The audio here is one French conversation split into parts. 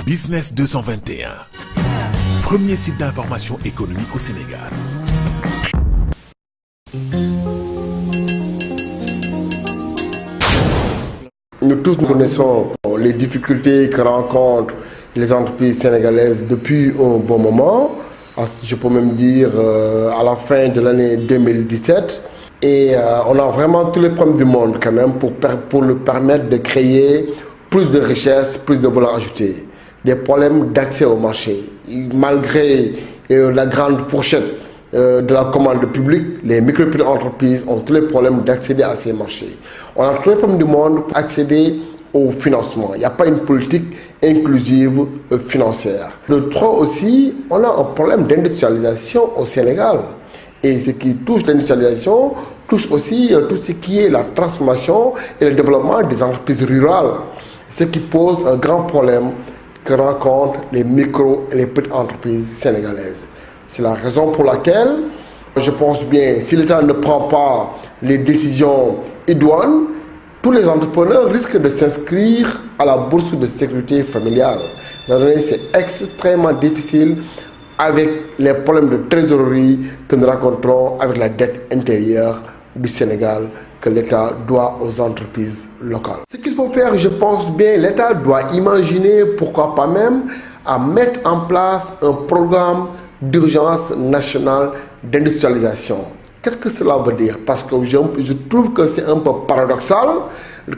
Business 221, premier site d'information économique au Sénégal. Nous tous nous connaissons les difficultés que rencontrent les entreprises sénégalaises depuis un bon moment. Je peux même dire à la fin de l'année 2017. Et on a vraiment tous les problèmes du monde quand même pour nous permettre de créer plus de richesses, plus de valeur ajoutée. Des problèmes d'accès au marché. Malgré la grande fourchette de la commande publique, les micro et petites entreprises ont tous les problèmes d'accéder à ces marchés. On a tous les problèmes du monde pour accéder au financement. Il n'y a pas une politique inclusive financière. De trois aussi, on a un problème d'industrialisation au Sénégal. Et ce qui touche l'industrialisation touche aussi tout ce qui est la transformation et le développement des entreprises rurales. Ce qui pose un grand problème que rencontrent les micro et les petites entreprises sénégalaises. C'est la raison pour laquelle je pense bien, si l'État ne prend pas les décisions idoines, tous les entrepreneurs risquent de s'inscrire à la bourse de sécurité familiale. C'est extrêmement difficile avec les problèmes de trésorerie que nous rencontrons avec la dette intérieure du Sénégal que l'État doit aux entreprises locales. Ce qu'il faut faire, je pense bien, l'État doit imaginer, pourquoi pas même, à mettre en place un programme d'urgence nationale d'industrialisation. Qu'est-ce que cela veut dire? Parce que je trouve que c'est un peu paradoxal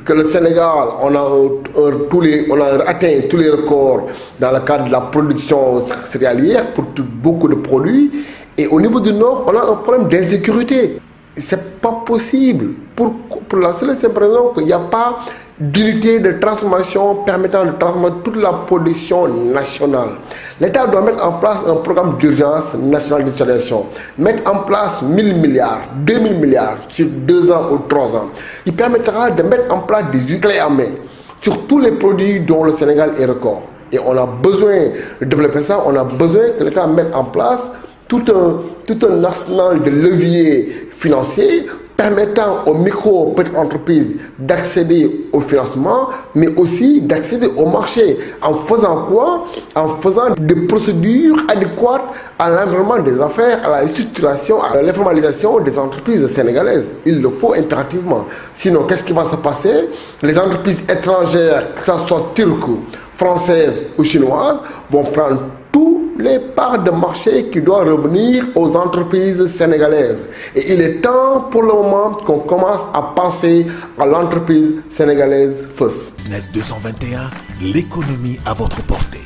que le Sénégal, on a atteint tous les records dans le cadre de la production céréalière pour beaucoup de produits. Et au niveau du Nord, on a un problème d'insécurité. C'est pas possible. Pour la seule raison qu'il n'y a pas d'unité de transformation permettant de transformer toute la production nationale. L'État doit mettre en place un programme d'urgence nationale d'industrialisation. Mettre en place 1000 milliards, 2000 milliards sur 2 ans ou 3 ans. Qui permettra de mettre en place des clés à main sur tous les produits dont le Sénégal est record. Et on a besoin de développer ça, on a besoin que l'État mette en place tout un arsenal de leviers financiers permettant aux micro et petites entreprises d'accéder au financement, mais aussi d'accéder au marché. En faisant quoi? En faisant des procédures adéquates à l'environnement des affaires, à la structuration, à l'informalisation des entreprises sénégalaises. Il le faut impérativement. Sinon, qu'est-ce qui va se passer? Les entreprises étrangères, que ce soit turques, françaises ou chinoises, vont prendre tous les parts de marché qui doivent revenir aux entreprises sénégalaises. Et il est temps pour le moment qu'on commence à penser à l'entreprise sénégalaise first. Business 221, l'économie à votre portée.